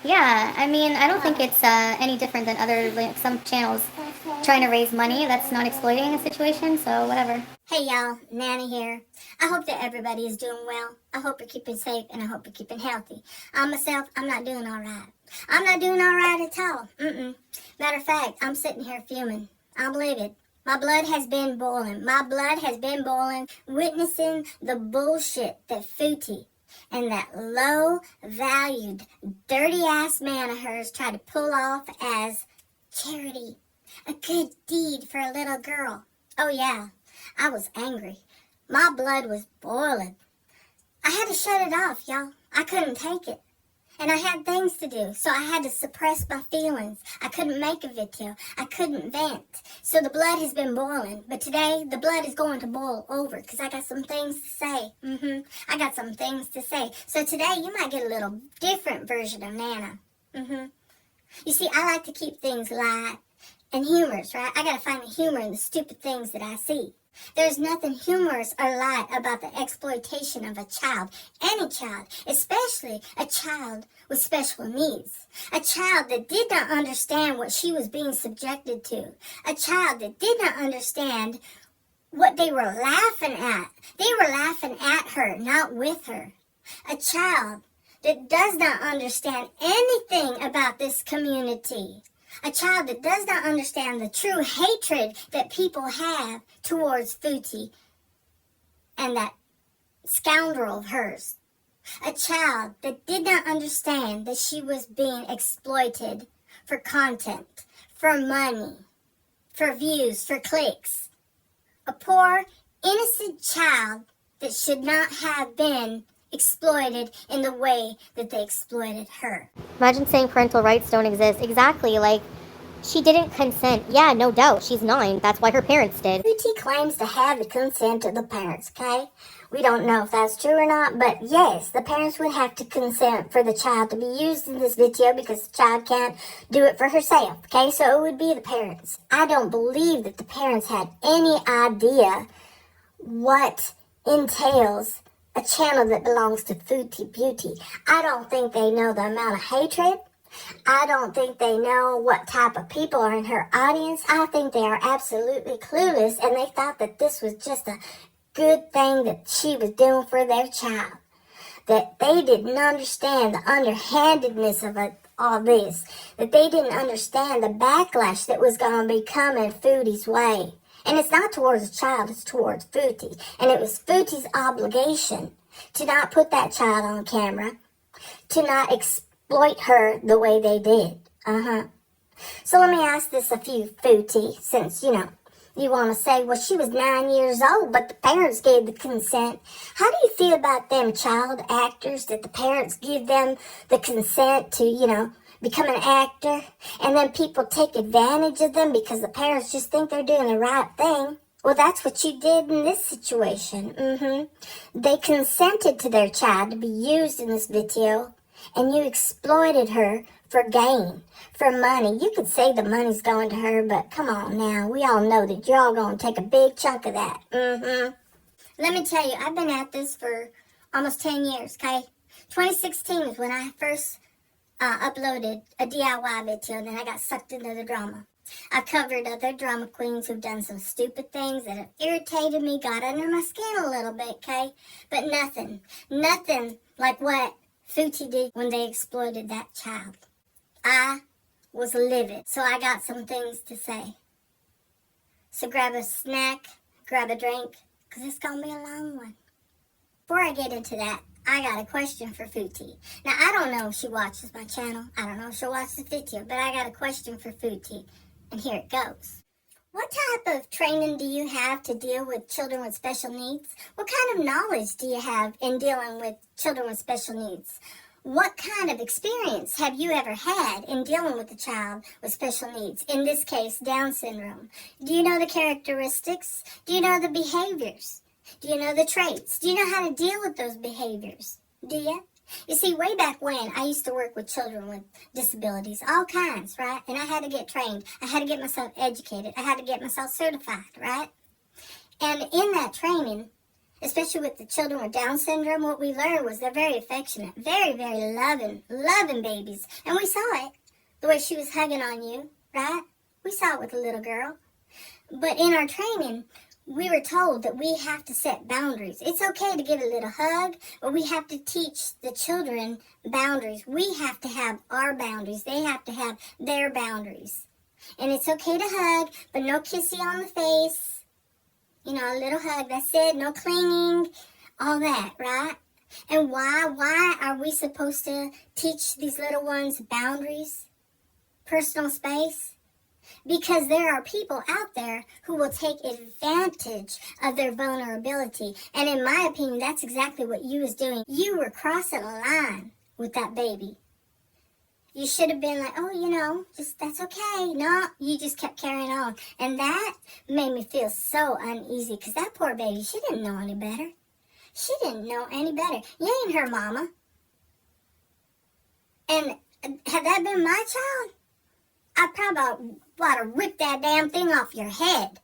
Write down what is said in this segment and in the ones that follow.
Yeah, I mean, I don't think it's any different than other, like, some channels trying to raise money. That's not exploiting a situation, so whatever. Hey y'all, Nana here. I hope that everybody is doing well. I hope you're keeping safe and I hope you're keeping healthy. I myself, I'm not doing all right. I'm not doing all right at all. Matter of fact, I'm sitting here fuming. I'm livid. My blood has been boiling. My blood has been boiling, witnessing the bullshit that Foodie and that low-valued, dirty-ass man of hers tried to pull off as charity, a good deed for a little girl. Oh yeah, I was angry. My blood was boiling. I had to shut it off, y'all. I couldn't take it. And I had things to do, so I had to suppress my feelings. I couldn't make a video. I couldn't vent. So the blood has been boiling. But today, the blood is going to boil over because I got some things to say. I got some things to say. So today, you might get a little different version of Nana. You see, I like to keep things light and humorous, right? I got to find the humor in the stupid things that I see. There's nothing humorous or light about the exploitation of a child, any child, especially a child with special needs. A child that did not understand what she was being subjected to. A child that did not understand what they were laughing at. They were laughing at her, not with her. A child that does not understand anything about this community. A child that does not understand the true hatred that people have towards Foodie and that scoundrel of hers. A child that did not understand that she was being exploited for content, for money, for views, for clicks. A poor, innocent child that should not have been exploited in the way that they exploited her. Imagine saying parental rights don't exist. Exactly, like, she didn't consent. Yeah, no doubt. She's 9. That's why her parents did. Foodie claims to have the consent of the parents, okay? We don't know if that's true or not, but yes, the parents would have to consent for the child to be used in this video because the child can't do it for herself, okay? So it would be the parents. I don't believe that the parents had any idea what entails a channel that belongs to Foodie Beauty. I don't think they know the amount of hatred. I don't think they know what type of people are in her audience. I think they are absolutely clueless, and they thought that this was just a good thing that she was doing for their child. That they didn't understand the underhandedness of all this. That they didn't understand the backlash that was going to be coming Foodie's way. And it's not towards the child, it's towards Foodie. And it was Foodie's obligation to not put that child on camera, to not exploit her the way they did. So let me ask this of you, Foodie, since, you want to say, well, she was 9 years old, but the parents gave the consent. How do you feel about them child actors, that the parents give them the consent to, become an actor, and then people take advantage of them because the parents just think they're doing the right thing? Well, that's what you did in this situation. They consented to their child to be used in this video, and you exploited her for gain, for money. You could say the money's going to her, but come on now. We all know that you're all going to take a big chunk of that. Let me tell you, I've been at this for almost 10 years, okay? 2016 is when I first uploaded a DIY video, and then I got sucked into the drama. I've covered other drama queens who've done some stupid things that have irritated me, got under my skin a little bit, okay? But nothing like what Foodie did when they exploited that child. I was livid, so I got some things to say. So grab a snack, grab a drink, because it's going to be a long one. Before I get into that, I got a question for Foodie. Now, I don't know if she watches my channel. I don't know if she'll watch the video, but I got a question for Foodie, and here it goes. What type of training do you have to deal with children with special needs? What kind of knowledge do you have in dealing with children with special needs? What kind of experience have you ever had in dealing with a child with special needs? In this case, Down syndrome. Do you know the characteristics? Do you know the behaviors? Do you know the traits? Do you know how to deal with those behaviors? Do you? You see, way back when, I used to work with children with disabilities, all kinds, right? And I had to get trained. I had to get myself educated. I had to get myself certified, right? And in that training, especially with the children with Down syndrome, what we learned was they're very affectionate, very, very loving babies. And we saw it, the way she was hugging on you, right? We saw it with the little girl. But in our training, we were told that we have to set boundaries. It's okay to give a little hug, but we have to teach the children boundaries. We have to have our boundaries. They have to have their boundaries. And it's okay to hug, but no kissy on the face. You know, a little hug, that's it. No clinging, all that, right? And why are we supposed to teach these little ones boundaries? Personal space? Because there are people out there who will take advantage of their vulnerability. And in my opinion, that's exactly what you was doing. You were crossing a line with that baby. You should have been like, oh, you know, just that's okay. No, you just kept carrying on. And that made me feel so uneasy because that poor baby, she didn't know any better. She didn't know any better. You ain't her mama. And had that been my child, I probably ought to rip that damn thing off your head.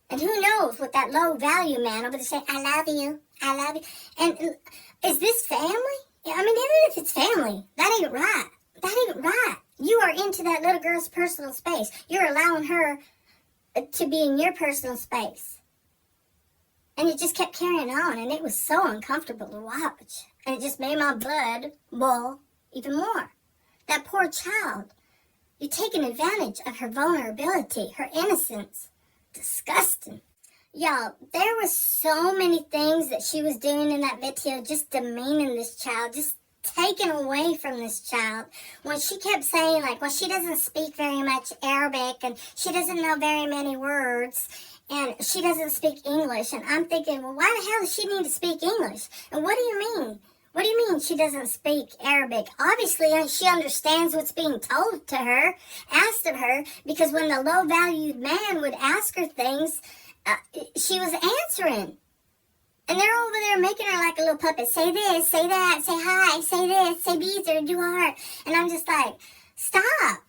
And who knows what that low value man over there saying, I love you, I love you. And is this family? I mean, even if it's family, that ain't right. That ain't right. You are into that little girl's personal space. You're allowing her to be in your personal space. And it just kept carrying on, and it was so uncomfortable to watch. And it just made my blood boil even more. That poor child. You're taking advantage of her vulnerability, her innocence. Disgusting. Y'all, there was so many things that she was doing in that video, just demeaning this child, just taken away from this child. When she kept saying, like, well, she doesn't speak very much Arabic, and she doesn't know very many words, and she doesn't speak English. And I'm thinking, well, why the hell does she need to speak English? And what do you mean? What do you mean she doesn't speak Arabic? Obviously, she understands what's being told to her, asked of her, because when the low-valued man would ask her things, she was answering. And they're over there making her like a little puppet. Say this, say that, say hi, say this, say beezer, do heart. And I'm just like, stop.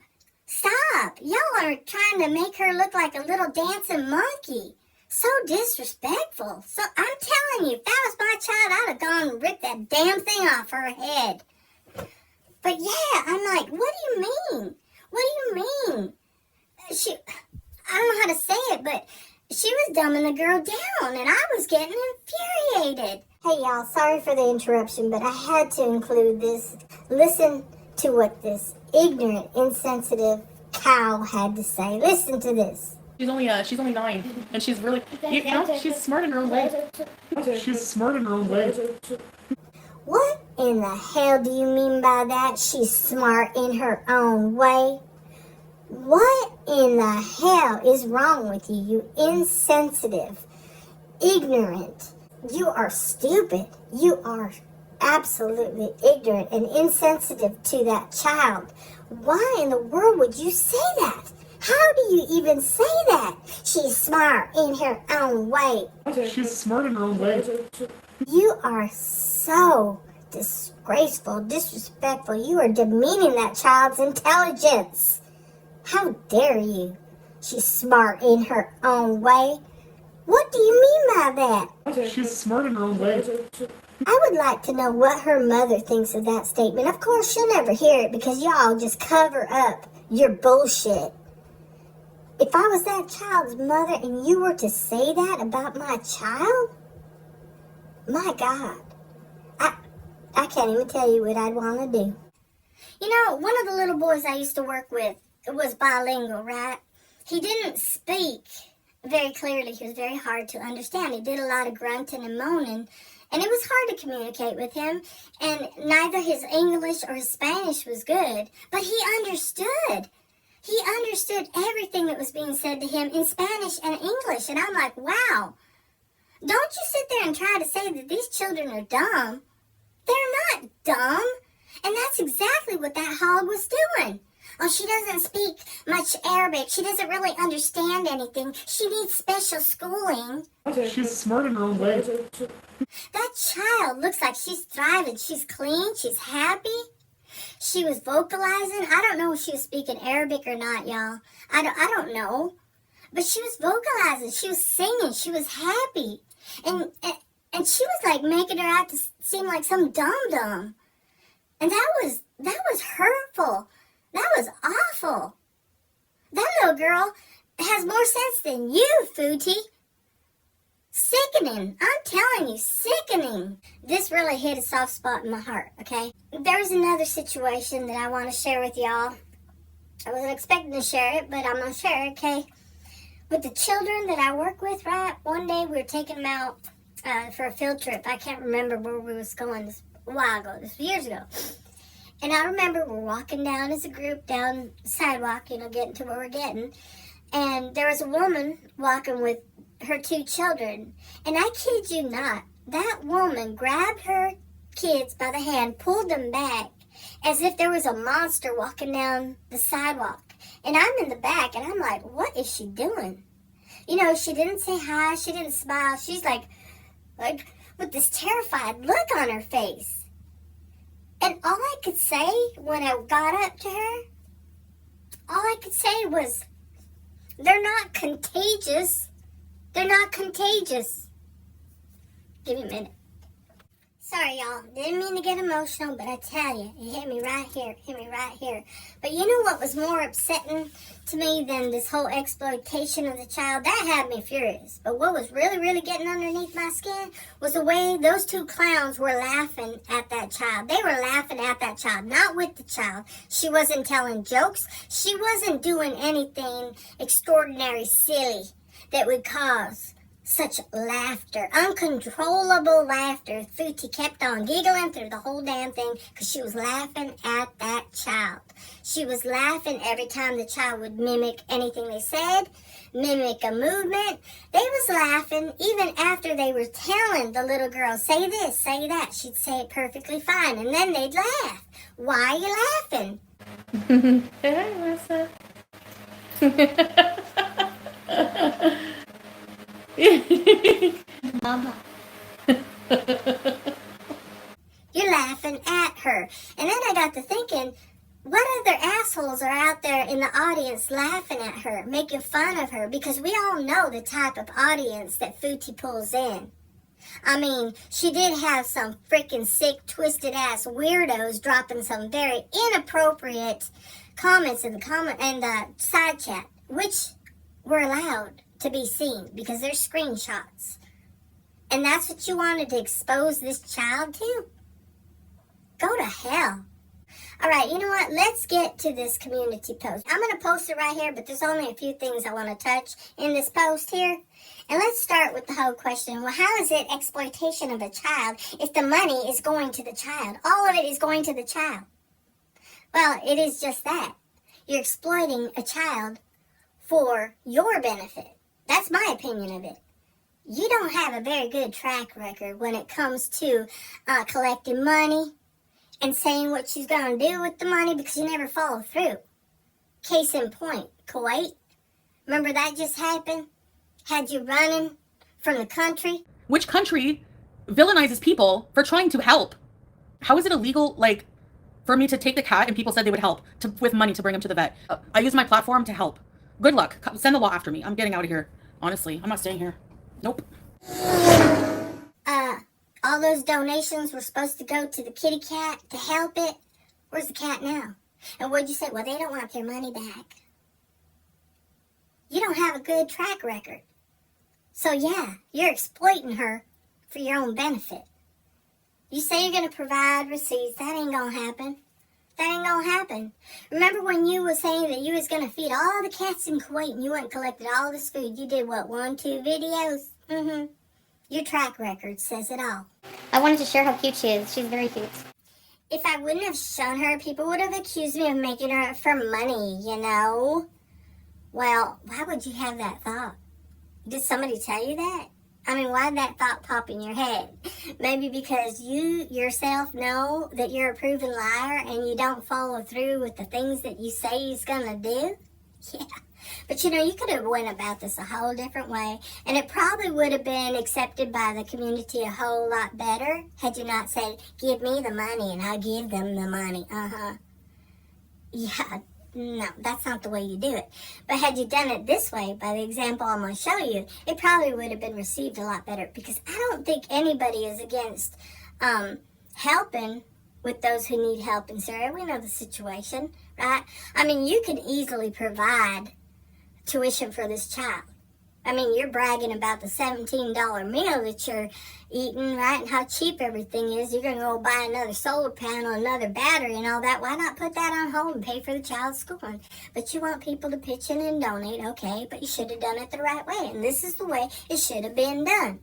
Stop. Y'all are trying to make her look like a little dancing monkey. So disrespectful. So I'm telling you, if that was my child, I'd have gone and ripped that damn thing off her head. But yeah, I'm like, what do you mean? What do you mean? I don't know how to say it, but she was dumbing the girl down, and I was getting infuriated. Hey y'all, sorry for the interruption, but I had to include this. Listen to what this ignorant, insensitive cow had to say. Listen to this. She's only 9, and she's really, you know, she's smart in her own way. She's smart in her own way. What in the hell do you mean by that? She's smart in her own way? What in the hell is wrong with you, you insensitive, ignorant? You are stupid. You are absolutely ignorant and insensitive to that child. Why in the world would you say that? How do you even say that? She's smart in her own way. She's smart in her own way. You are so disgraceful, disrespectful. You are demeaning that child's intelligence. How dare you? She's smart in her own way. What do you mean by that? She's smart in her own way. I would like to know what her mother thinks of that statement. Of course, she'll never hear it because y'all just cover up your bullshit. If I was that child's mother and you were to say that about my child, my God, I can't even tell you what I'd want to do. You know, one of the little boys I used to work with was bilingual, right? He didn't speak very clearly. He was very hard to understand. He did a lot of grunting and moaning, and it was hard to communicate with him, and neither his English or his Spanish was good, but he understood. He understood everything that was being said to him in Spanish and English. And I'm like, wow. Don't you sit there and try to say that these children are dumb. They're not dumb. And that's exactly what that hog was doing. Oh, she doesn't speak much Arabic. She doesn't really understand anything. She needs special schooling. She's smart in her own way. That child looks like she's thriving. She's clean. She's happy. She was vocalizing. I don't know if she was speaking Arabic or not, y'all. I don't know. But she was vocalizing. She was singing. She was happy. And she was like making her out to seem like some dum-dum. And that was hurtful. That was awful. That little girl has more sense than you, Foodie. Sickening. I'm telling you, sickening. This really hit a soft spot in my heart, okay? There's another situation that I want to share with y'all. I wasn't expecting to share it, but I'm going to share it, okay? With the children that I work with, right? One day we were taking them out for a field trip. I can't remember where we was going. This a while ago. This was years ago. And I remember we're walking down as a group down the sidewalk, getting to where we're getting. And there was a woman walking with her 2 children. And I kid you not, that woman grabbed her kids by the hand, pulled them back, as if there was a monster walking down the sidewalk. And I'm in the back, and I'm like, what is she doing? She didn't say hi, she didn't smile. She's like with this terrified look on her face. And all I could say when I got up to her, was, they're not contagious. They're not contagious. Give me a minute. Sorry, y'all. Didn't mean to get emotional, but I tell you, it hit me right here. But you know what was more upsetting to me than this whole exploitation of the child? That had me furious. But what was really, really getting underneath my skin was the way those 2 clowns were laughing at that child. They were laughing at that child, not with the child. She wasn't telling jokes. She wasn't doing anything extraordinary, silly that would cause such laughter, uncontrollable laughter. Foodie kept on giggling through the whole damn thing because she was laughing at that child. She was laughing every time the child would mimic anything they said, mimic a movement. They was laughing even after they were telling the little girl, say this, say that. She'd say it perfectly fine, and then they'd laugh. Why are you laughing? Hey, Melissa. Mama. You're laughing at her. And then I got to thinking, what other assholes are out there in the audience laughing at her, making fun of her? Because we all know the type of audience that Foodie pulls in. I mean, she did have some freaking sick, twisted-ass weirdos dropping some very inappropriate comments in the side chat, which were allowed to be seen because they're screenshots. And that's what you wanted to expose this child to? Go to hell. All right, you know what? Let's get to this community post. I'm going to post it right here, but there's only a few things I want to touch in this post here. And let's start with the whole question. Well, how is it exploitation of a child if the money is going to the child? All of it is going to the child. Well, it is just that. You're exploiting a child for your benefit. That's my opinion of it. You don't have a very good track record when it comes to collecting money and saying what she's going to do with the money because you never follow through. Case in point, Kuwait. Remember that just happened? Had you running from the country? Which country villainizes people for trying to help? How is it illegal, for me to take the cat and people said they would help with money to bring him to the vet? I use my platform to help. Good luck. Send the law after me. I'm getting out of here. Honestly, I'm not staying here. Nope. All those donations were supposed to go to the kitty cat to help it. Where's the cat now? And what'd you say? Well, they don't want their money back. You don't have a good track record. So yeah, you're exploiting her for your own benefit. You say you're going to provide receipts. That ain't going to happen. That ain't going to happen. Remember when you were saying that you was going to feed all the cats in Kuwait and you went and collected all this food? You did what, 1, 2 videos? Mm-hmm. Your track record says it all. I wanted to share how cute she is. She's very cute. If I wouldn't have shown her, people would have accused me of making her for money, you know? Well, why would you have that thought? Did somebody tell you that? I mean, why did that thought pop in your head? Maybe because you yourself know that you're a proven liar and you don't follow through with the things that you say you're gonna do? Yeah. But you could have went about this a whole different way, and it probably would have been accepted by the community a whole lot better had you not said, give me the money and I'll give them the money. Yeah, No, that's not the way you do it. But had you done it this way, by the example I'm going to show you, it probably would have been received a lot better, because I don't think anybody is against helping with those who need help in Syria. We know the situation, right? I mean, you could easily provide tuition for this child. I mean, you're bragging about the $17 meal that you're eating, right? And how cheap everything is. You're going to go buy another solar panel, another battery, and all that. Why not put that on hold and pay for the child's schooling? But you want people to pitch in and donate, okay, but you should have done it the right way. And this is the way it should have been done.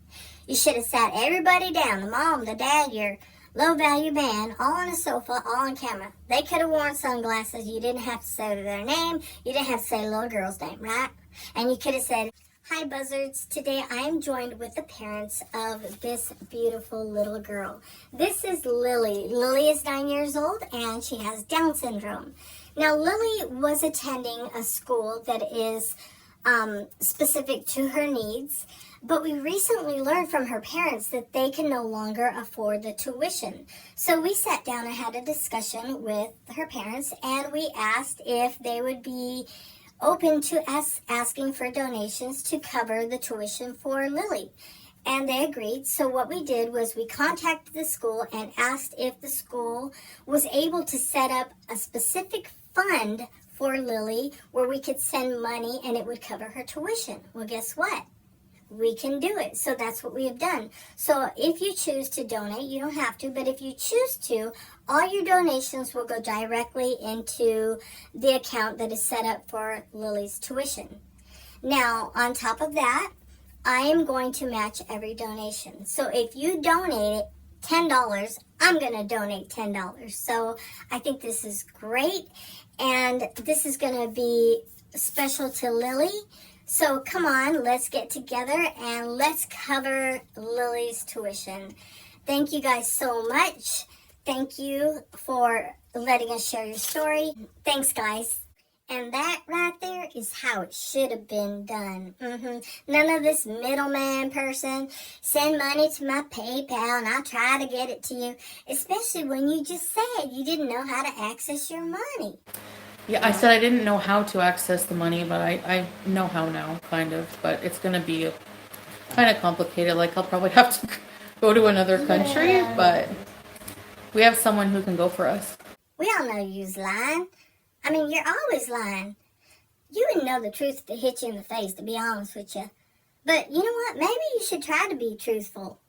You should have sat everybody down, the mom, the dad, your low-value man, all on a sofa, all on camera. They could have worn sunglasses. You didn't have to say their name. You didn't have to say the little girl's name, right? And you could have said, "Hi, Buzzards. Today I am joined with the parents of this beautiful little girl. This is Lily. Lily is 9 years old and she has Down syndrome." Now, Lily was attending a school that is specific to her needs, but we recently learned from her parents that they can no longer afford the tuition. So we sat down and had a discussion with her parents, and we asked if they would be open to us asking for donations to cover the tuition for Lily. And they agreed. So what we did was we contacted the school and asked if the school was able to set up a specific fund for Lily where we could send money and it would cover her tuition. Well, guess what? We can do it. So that's what we have done. So if you choose to donate, you don't have to, but if you choose to, all your donations will go directly into the account that is set up for Lily's tuition. Now, on top of that, I am going to match every donation. So if you donate $10, I'm going to donate $10. So I think this is great, and this is going to be special to Lily. So come on, let's get together and let's cover Lily's tuition. Thank you guys so much. Thank you for letting us share your story. Thanks, guys. And that right there is how it should have been done. None of this middleman person, send money to my PayPal and I'll try to get it to you. Especially when you just said you didn't know how to access your money. Yeah, I said I didn't know how to access the money, but I know how now, kind of. But it's going to be kind of complicated. Like, I'll probably have to go to another country, but we have someone who can go for us. We all know you's lying. I mean, you're always lying. You wouldn't know the truth if it hit you in the face, to be honest with you. But you know what? Maybe you should try to be truthful.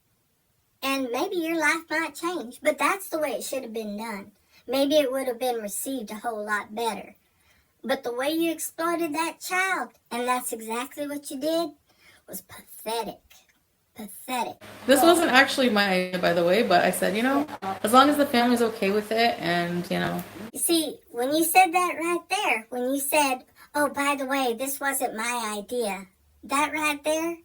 And maybe your life might change. But that's the way it should have been done. Maybe it would have been received a whole lot better. But the way you exploited that child, and that's exactly what you did, was pathetic. Pathetic. This wasn't actually my idea, by the way, but I said, as long as the family's okay with it, and, You see, when you said that right there, when you said, "Oh, by the way, this wasn't my idea," that right there,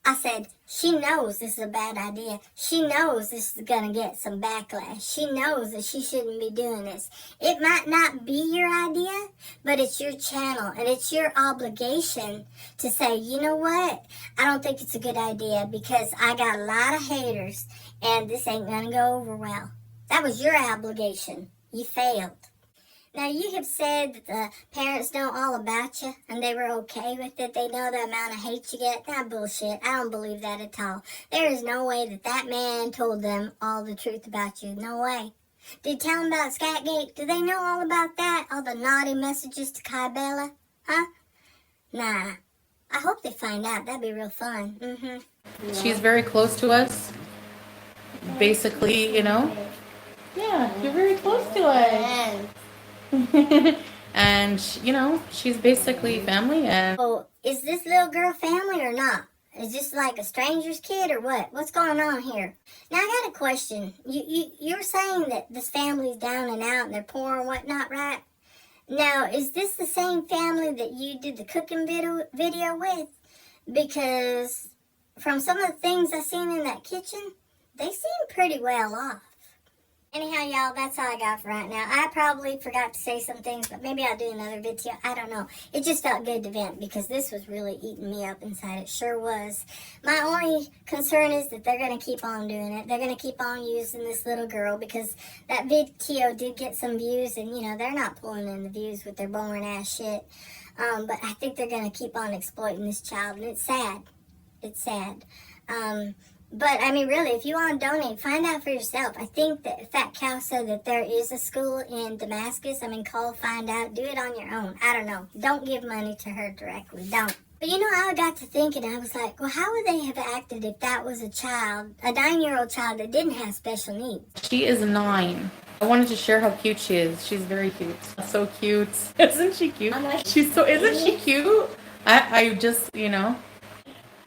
I said, she knows this is a bad idea. She knows this is going to get some backlash. She knows that she shouldn't be doing this. It might not be your idea, but it's your channel, and it's your obligation to say, "You know what? I don't think it's a good idea because I got a lot of haters, and this ain't going to go over well." That was your obligation. You failed. Now, you have said that the parents know all about you and they were okay with it. They know the amount of hate you get. That's bullshit. I don't believe that at all. There is no way that that man told them all the truth about you. No way. Did you tell them about Scatgate? Do they know all about that? All the naughty messages to Kai Bella? Huh? Nah. I hope they find out. That'd be real fun. she's very close to us. Basically, Yeah, you're very close to us. And, she's basically family, and Oh, is this little girl family or not? Is this like a stranger's kid or what? What's going on here? Now, I got a question. You're saying that this family's down and out and they're poor and whatnot, right? Now, is this the same family that you did the cooking video with? Because from some of the things I seen in that kitchen, they seem pretty well off. Anyhow, y'all, that's all I got for right now. I probably forgot to say some things, but maybe I'll do another video. I don't know. It just felt good to vent because this was really eating me up inside. It sure was. My only concern is that they're going to keep on doing it. They're going to keep on using this little girl because that video did get some views, and, you know, they're not pulling in the views with their boring ass shit. But I think they're going to keep on exploiting this child, and it's sad. It's sad. But, I mean, really, if you want to donate, find out for yourself. I think that Fat Cow said that there is a school in Damascus. I mean, call, find out, do it on your own. I don't know. Don't give money to her directly. Don't. But, you know, I got to thinking, I was like, well, how would they have acted if that was a child, a 9-year-old child that didn't have special needs? She is 9. I wanted to share how cute she is. She's very cute. So cute. Isn't she cute? Isn't she cute? I just, you know.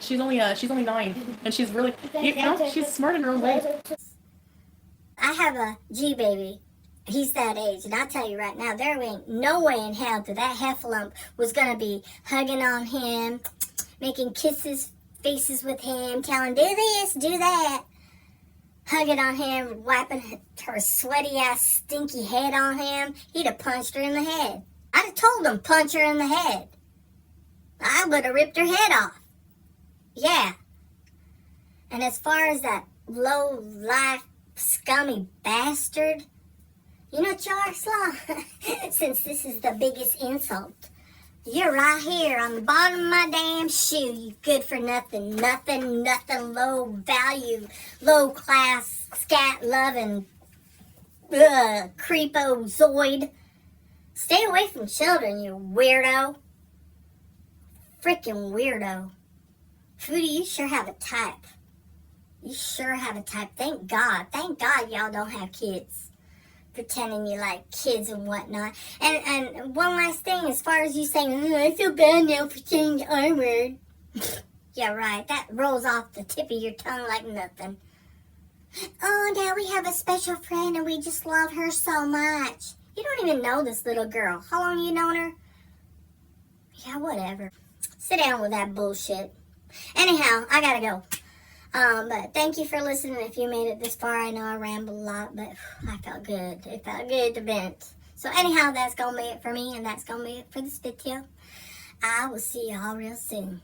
She's only 9, and she's really, you know, she's smart in her own way. I have a G baby. He's that age, and I'll tell you right now, there ain't no way in hell that heffalump was gonna be hugging on him, making kisses, faces with him, telling do this, do that, hugging on him, wiping her sweaty ass stinky head on him. He'd have punched her in the head. I'd have told him punch her in the head. I would have ripped her head off. Yeah. And as far as that low-life, scummy bastard, you know what you are, Slaw? Since this is the biggest insult, you're right here on the bottom of my damn shoe, you good-for-nothing, nothing, low-value, low-class, scat-loving, creepo-zoid. Stay away from children, you weirdo. Freaking weirdo. Foodie, you sure have a type. You sure have a type. Thank God. Thank God y'all don't have kids. Pretending you like kids and whatnot. And one last thing, as far as you saying, I feel bad now for saying the R-word. Yeah, right. That rolls off the tip of your tongue like nothing. Oh, now we have a special friend and we just love her so much. You don't even know this little girl. How long you known her? Yeah, whatever. Sit down with that bullshit. Anyhow, I gotta go. But thank you for listening. If you made it this far, I know I rambled a lot, but I felt good. It felt good to vent. So anyhow, that's gonna be it for me, and that's gonna be it for this video. I will see y'all real soon.